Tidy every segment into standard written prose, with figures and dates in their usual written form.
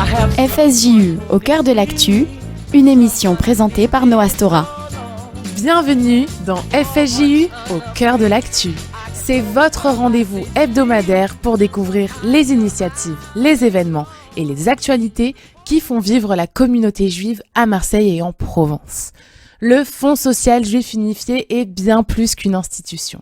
FSJU au cœur de l'actu, une émission présentée par Noah Stora. Bienvenue dans FSJU au cœur de l'actu. C'est votre rendez-vous hebdomadaire pour découvrir les initiatives, les événements et les actualités qui font vivre la communauté juive à Marseille et en Provence. Le Fonds social juif unifié est bien plus qu'une institution.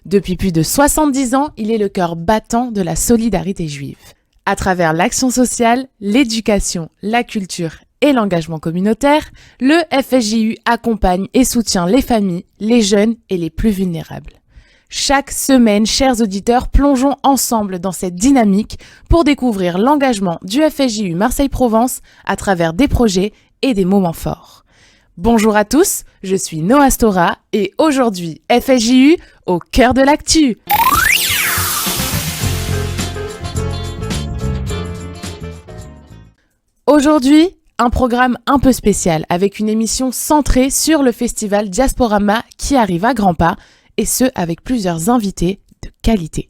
Depuis plus de 70 ans, il est le cœur battant de la solidarité juive. À travers l'action sociale, l'éducation, la culture et l'engagement communautaire, le FSJU accompagne et soutient les familles, les jeunes et les plus vulnérables. Chaque semaine, chers auditeurs, plongeons ensemble dans cette dynamique pour découvrir l'engagement du FSJU Marseille-Provence à travers des projets et des moments forts. Bonjour à tous, je suis Noah Stora et aujourd'hui, FSJU au cœur de l'actu. Aujourd'hui, un programme un peu spécial avec une émission centrée sur le festival Diasporama qui arrive à grands pas et ce avec plusieurs invités de qualité.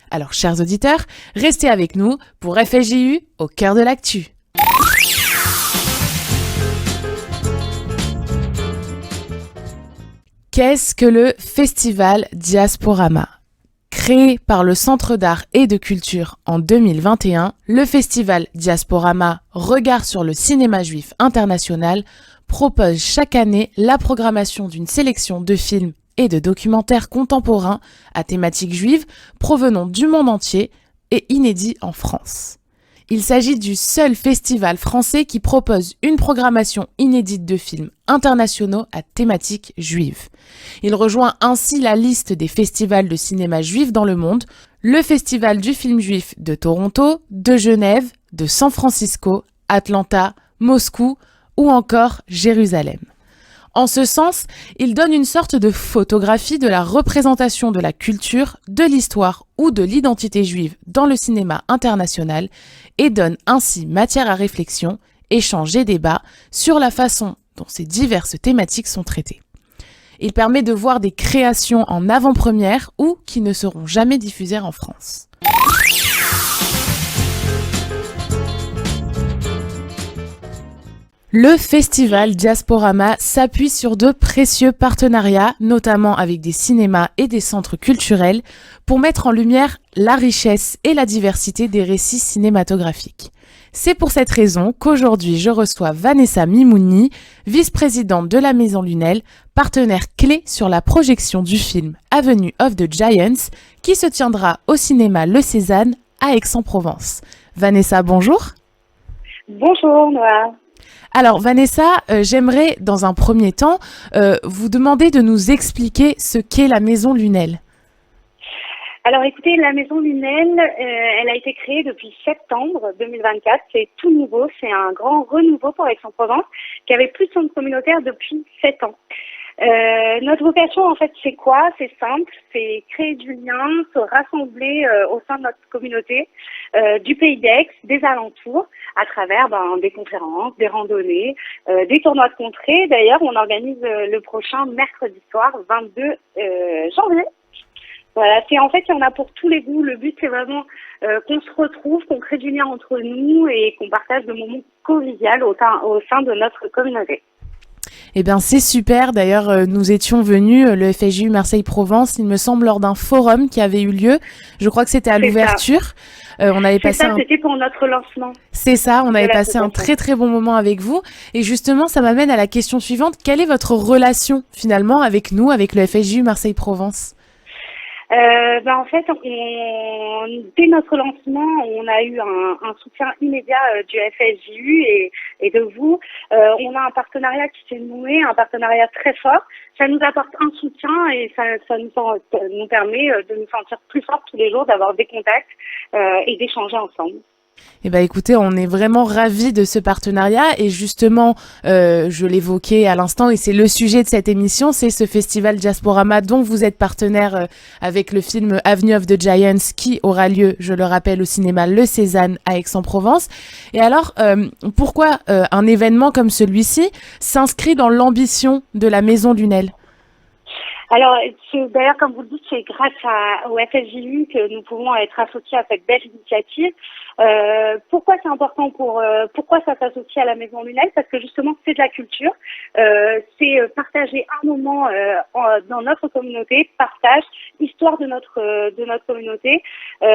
Alors chers auditeurs, restez avec nous pour FSJU au cœur de l'actu. Qu'est-ce que le festival Diasporama ? Créé par le Centre d'art et de culture en 2021, le festival Diasporama Regard sur le cinéma juif international propose chaque année la programmation d'une sélection de films et de documentaires contemporains à thématique juive provenant du monde entier et inédits en France. Il s'agit du seul festival français qui propose une programmation inédite de films internationaux à thématique juive. Il rejoint ainsi la liste des festivals de cinéma juif dans le monde, le Festival du film juif de Toronto, de Genève, de San Francisco, Atlanta, Moscou ou encore Jérusalem. En ce sens, il donne une sorte de photographie de la représentation de la culture, de l'histoire ou de l'identité juive dans le cinéma international et donne ainsi matière à réflexion, échange et débat sur la façon dont ces diverses thématiques sont traitées. Il permet de voir des créations en avant-première ou qui ne seront jamais diffusées en France. Le festival Diasporama s'appuie sur de précieux partenariats, notamment avec des cinémas et des centres culturels, pour mettre en lumière la richesse et la diversité des récits cinématographiques. C'est pour cette raison qu'aujourd'hui je reçois Vanessa Mimouni, vice-présidente de la Maison Lunel, partenaire clé sur la projection du film Avenue of the Giants, qui se tiendra au cinéma Le Cézanne à Aix-en-Provence. Vanessa, bonjour. Bonjour Noah. Alors Vanessa, j'aimerais dans un premier temps vous demander de nous expliquer ce qu'est la Maison Lunel. Alors écoutez, la Maison Lunel, elle a été créée depuis septembre 2024. C'est tout nouveau, c'est un grand renouveau pour Aix-en-Provence qui avait plus de centre communautaire depuis 7 ans. Notre vocation en fait c'est quoi ? C'est simple, c'est créer du lien, se rassembler au sein de notre communauté du pays d'Aix, des alentours, à travers des conférences, des randonnées, des tournois de contrées. D'ailleurs, on organise le prochain mercredi soir, 22 janvier. Voilà, c'est en fait, il y en a pour tous les goûts. Le but, c'est vraiment qu'on se retrouve, qu'on crée du lien entre nous et qu'on partage de moments conviviaux au sein de notre communauté. Eh bien, c'est super. D'ailleurs, nous étions venus, le FSJU Marseille-Provence, il me semble, lors d'un forum qui avait eu lieu. Je crois que c'était à l'ouverture. On avait passé c'était pour notre lancement. C'est ça, on avait passé un très très bon moment avec vous. Et justement, ça m'amène à la question suivante. Quelle est votre relation, finalement, avec nous, avec le FSJU Marseille-Provence ? En fait, dès notre lancement, on a eu un soutien immédiat du FSJU et de vous. On a un partenariat qui s'est noué, un partenariat très fort. Ça nous apporte un soutien et ça nous permet de nous sentir plus forts tous les jours, d'avoir des contacts et d'échanger ensemble. Eh ben, écoutez, on est vraiment ravis de ce partenariat et justement, je l'évoquais à l'instant et c'est le sujet de cette émission, c'est ce festival Diasporama dont vous êtes partenaire avec le film Avenue of the Giants qui aura lieu, je le rappelle, au cinéma Le Cézanne à Aix-en-Provence. Et alors, pourquoi un événement comme celui-ci s'inscrit dans l'ambition de la Maison Lunel ? Alors, d'ailleurs, comme vous le dites, c'est grâce au FSJU que nous pouvons être associés à cette belle initiative. Pourquoi c'est important pourquoi ça s'associe à la Maison Lunel? Parce que justement, c'est de la culture. C'est partager un moment dans notre communauté, partage, histoire de notre communauté,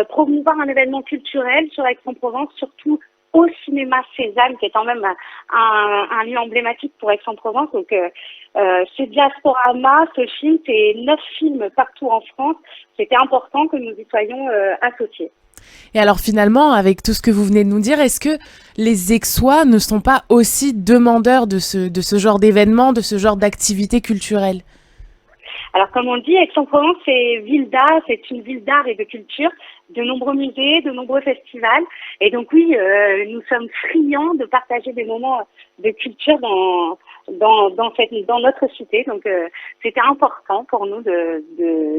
promouvoir un événement culturel sur Aix-en-Provence, surtout au cinéma Cézanne, qui est quand même un lieu emblématique pour Aix-en-Provence. Donc, c'est Diasporama, ce film, c'est 9 films partout en France. C'était important que nous y soyons associés. Et alors finalement, avec tout ce que vous venez de nous dire, est-ce que les Aixois ne sont pas aussi demandeurs de ce genre d'événements, de ce genre d'activités culturelles? Alors, comme on dit, Aix-en-Provence, c'est ville d'art, c'est une ville d'art et de culture, de nombreux musées, de nombreux festivals. Et donc oui, nous sommes friands de partager des moments de culture dans notre cité. Donc, c'était important pour nous de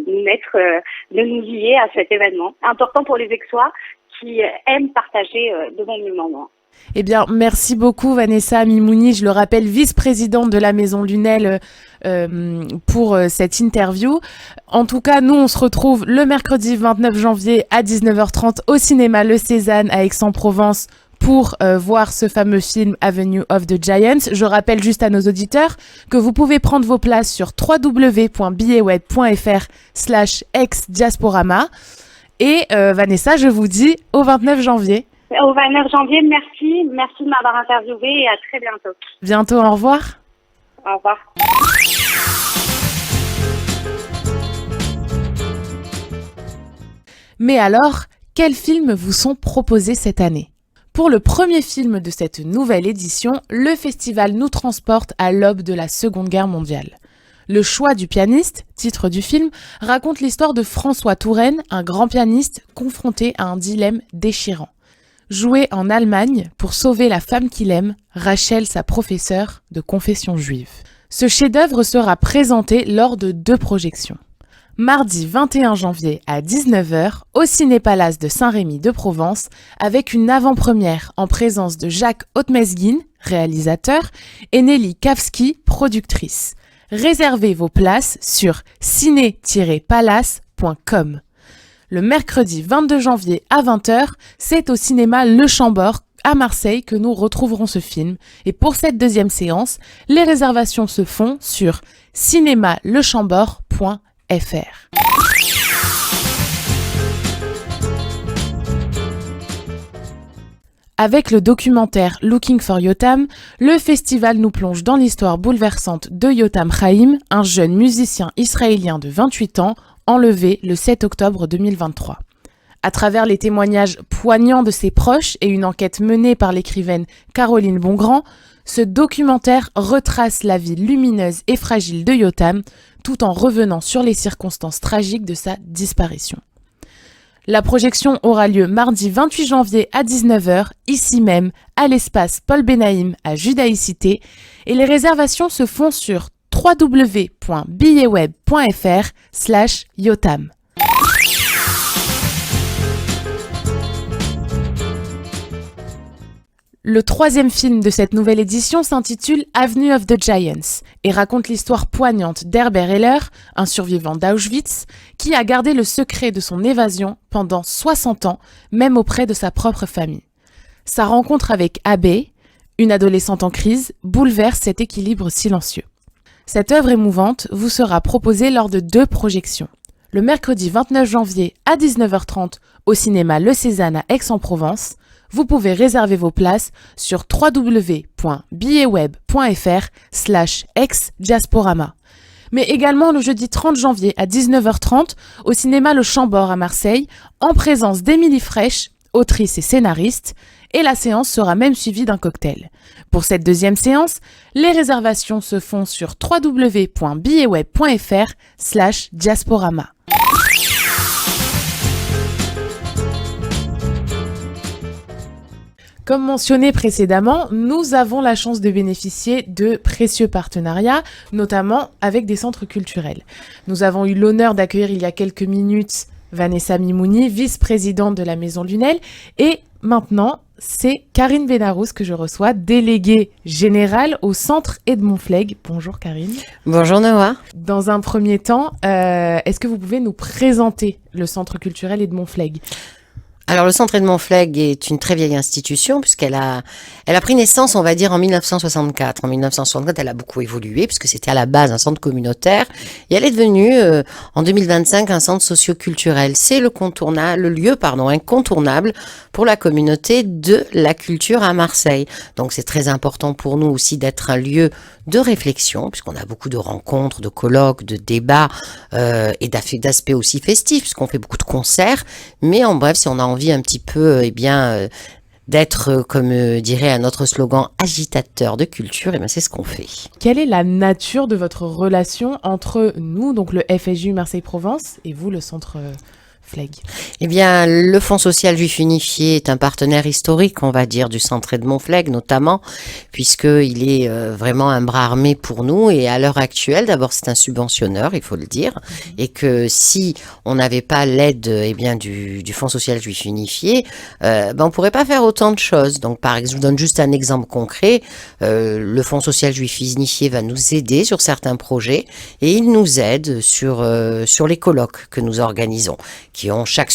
nous lier à cet événement. Important pour les Aixois qui aiment partager de bons moments. Eh bien, merci beaucoup Vanessa Mimouni, je le rappelle, vice-présidente de la Maison Lunel pour cette interview. En tout cas, nous, on se retrouve le mercredi 29 janvier à 19h30 au cinéma Le Cézanne à Aix-en-Provence pour voir ce fameux film Avenue of the Giants. Je rappelle juste à nos auditeurs que vous pouvez prendre vos places sur www.billetweb.fr/ex-diasporama. Et Vanessa, je vous dis au 29 janvier. Au 29 janvier, merci de m'avoir interviewé et à très bientôt. Bientôt, au revoir. Au revoir. Mais alors, quels films vous sont proposés cette année ? Pour le premier film de cette nouvelle édition, le festival nous transporte à l'aube de la Seconde Guerre mondiale. Le choix du pianiste, titre du film, raconte l'histoire de François Touraine, un grand pianiste confronté à un dilemme déchirant. Jouer en Allemagne pour sauver la femme qu'il aime, Rachel, sa professeure de confession juive. Ce chef-d'œuvre sera présenté lors de 2 projections. Mardi 21 janvier à 19h au Ciné-Palace de Saint-Rémy de Provence avec une avant-première en présence de Jacques Ottmesguin, réalisateur, et Nelly Kavski, productrice. Réservez vos places sur ciné-palace.com. Le mercredi 22 janvier à 20h, c'est au cinéma Le Chambord à Marseille que nous retrouverons ce film. Et pour cette deuxième séance, les réservations se font sur cinémalechambord.fr. Avec le documentaire Looking for Yotam, le festival nous plonge dans l'histoire bouleversante de Yotam Chaim, un jeune musicien israélien de 28 ans, enlevé le 7 octobre 2023. À travers les témoignages poignants de ses proches et une enquête menée par l'écrivaine Caroline Bongrand, ce documentaire retrace la vie lumineuse et fragile de Yotam, tout en revenant sur les circonstances tragiques de sa disparition. La projection aura lieu mardi 28 janvier à 19h, ici même, à l'espace Paul Benaïm à Judaïcité, et les réservations se font sur www.billetweb.fr/yotam. Le troisième film de cette nouvelle édition s'intitule Avenue of the Giants et raconte l'histoire poignante d'Herbert Heller, un survivant d'Auschwitz, qui a gardé le secret de son évasion pendant 60 ans, même auprès de sa propre famille. Sa rencontre avec Abbé, une adolescente en crise, bouleverse cet équilibre silencieux. Cette œuvre émouvante vous sera proposée lors de 2 projections. Le mercredi 29 janvier à 19h30 au cinéma Le Cézanne à Aix-en-Provence. Vous pouvez réserver vos places sur www.billetweb.fr/ex-diasporama. Mais également le jeudi 30 janvier à 19h30 au cinéma Le Chambord à Marseille, en présence d'Émilie Fraîche, autrice et scénariste, et la séance sera même suivie d'un cocktail. Pour cette deuxième séance, les réservations se font sur www.billetweb.fr/diasporama. Comme mentionné précédemment, nous avons la chance de bénéficier de précieux partenariats, notamment avec des centres culturels. Nous avons eu l'honneur d'accueillir il y a quelques minutes Vanessa Mimouni, vice-présidente de la Maison Lunel, et maintenant, c'est Karine Benarous que je reçois, déléguée générale au Centre Edmond Flegg. Bonjour Karine. Bonjour Noah. Dans un premier temps, est-ce que vous pouvez nous présenter le Centre culturel Edmond Flegg ? Alors le Centre Edmond Flegg est une très vieille institution puisqu'elle a pris naissance, on va dire, en 1964. En 1964, elle a beaucoup évolué puisque c'était à la base un centre communautaire et elle est devenue en 2025 un centre socio-culturel. C'est le lieu incontournable pour la communauté de la culture à Marseille. Donc c'est très important pour nous aussi d'être un lieu de réflexion puisqu'on a beaucoup de rencontres, de colloques, de débats et d'aspects aussi festifs puisqu'on fait beaucoup de concerts. Mais en bref, si on a envie un petit peu, d'être, comme dirait un autre slogan, agitateur de culture, c'est ce qu'on fait. Quelle est la nature de votre relation entre nous, donc le FSJU Marseille-Provence, et vous, le Centre Flegg? Le Fonds social juif unifié est un partenaire historique, on va dire, du Centre Edmond Flegg notamment, puisqu'il est vraiment un bras armé pour nous. Et à l'heure actuelle, d'abord, c'est un subventionneur, il faut le dire, et que si on n'avait pas l'aide du Fonds social juif unifié, on pourrait pas faire autant de choses. Donc, par exemple, je vous donne juste un exemple concret. Le Fonds social juif unifié va nous aider sur certains projets, et il nous aide sur les colloques que nous organisons, qui ont chaque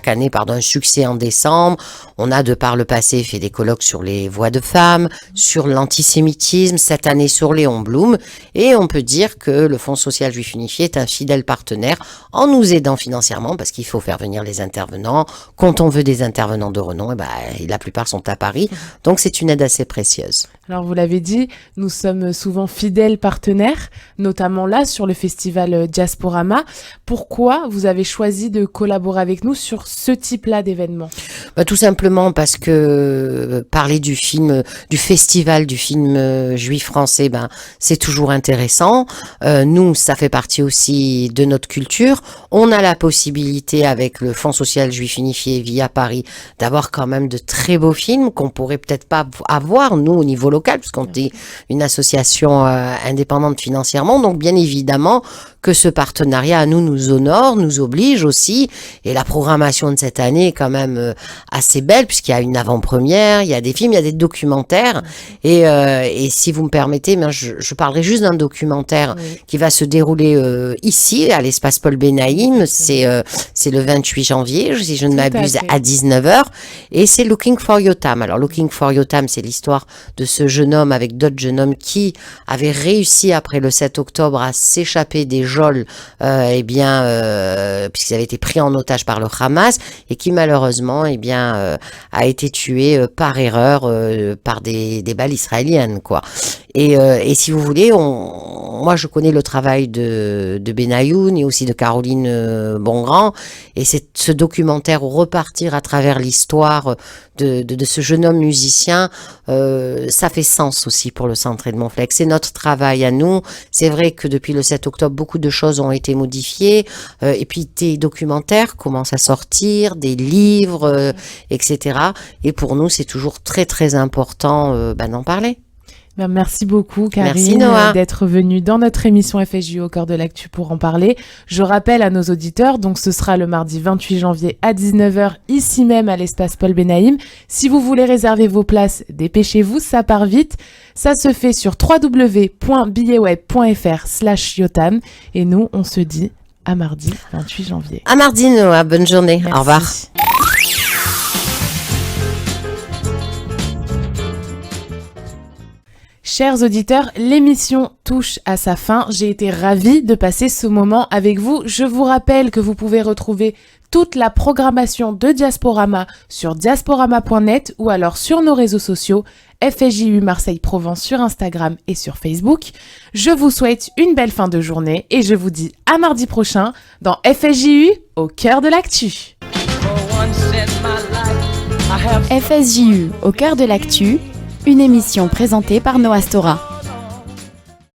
année un succès en décembre. On a de par le passé fait des colloques sur les voix de femmes, sur l'antisémitisme, cette année sur Léon Blum, et on peut dire que le Fonds social juif unifié est un fidèle partenaire en nous aidant financièrement parce qu'il faut faire venir les intervenants. Quand on veut des intervenants de renom, la plupart sont à Paris, donc c'est une aide assez précieuse. Alors vous l'avez dit, nous sommes souvent fidèles partenaires, notamment là sur le festival Diasporama. Pourquoi vous avez choisi de collaborer avec nous sur ce type-là d'événement? Tout simplement parce que parler du festival du film juif français, c'est toujours intéressant. Nous, ça fait partie aussi de notre culture. On a la possibilité avec le Fonds social juif unifié via Paris d'avoir quand même de très beaux films qu'on pourrait peut-être pas avoir nous au niveau local puisqu'on est une association indépendante financièrement. Donc bien évidemment que ce partenariat à nous honore, nous oblige aussi. Et la programmation de cette année est quand même assez belle puisqu'il y a une avant-première, il y a des films, il y a des documentaires. Et si vous me permettez, je parlerai juste d'un documentaire qui va se dérouler ici, à l'espace Paul Benaïm. C'est le 28 janvier, si je ne m'abuse, à 19h. Et c'est Looking for Yotam. Alors Looking for Yotam, c'est l'histoire de ce jeune homme avec d'autres jeunes hommes qui avaient réussi après le 7 octobre à s'échapper des geôles, puisqu'ils avaient été pris en otage par le Hamas et qui malheureusement a été tué par erreur par des balles israéliennes, quoi. Et si vous voulez, moi je connais le travail de Benayoun et aussi de Caroline Bongrand, et c'est ce documentaire repartir à travers l'histoire de ce jeune homme musicien, ça fait sens aussi pour le Centre Edmond Flegg. C'est notre travail à nous. C'est vrai que depuis le 7 octobre, beaucoup de choses ont été modifiées, et puis des documentaires commencent à sortir, des livres, etc. Et pour nous, c'est toujours très très important d'en parler. Merci beaucoup Karine d'être venue dans notre émission FSJU au cœur de l'actu pour en parler. Je rappelle à nos auditeurs, donc ce sera le mardi 28 janvier à 19h ici même à l'espace Paul Benaïm. Si vous voulez réserver vos places, dépêchez-vous, ça part vite. Ça se fait sur www.billetweb.fr/yotam et nous on se dit à mardi 28 janvier. À mardi Noah, bonne journée. Merci. Au revoir. Chers auditeurs, l'émission touche à sa fin. J'ai été ravie de passer ce moment avec vous. Je vous rappelle que vous pouvez retrouver toute la programmation de Diasporama sur diasporama.net ou alors sur nos réseaux sociaux FSJU Marseille-Provence sur Instagram et sur Facebook. Je vous souhaite une belle fin de journée et je vous dis à mardi prochain dans FSJU au cœur de l'actu. FSJU au cœur de l'actu, une émission présentée par Noah Stora.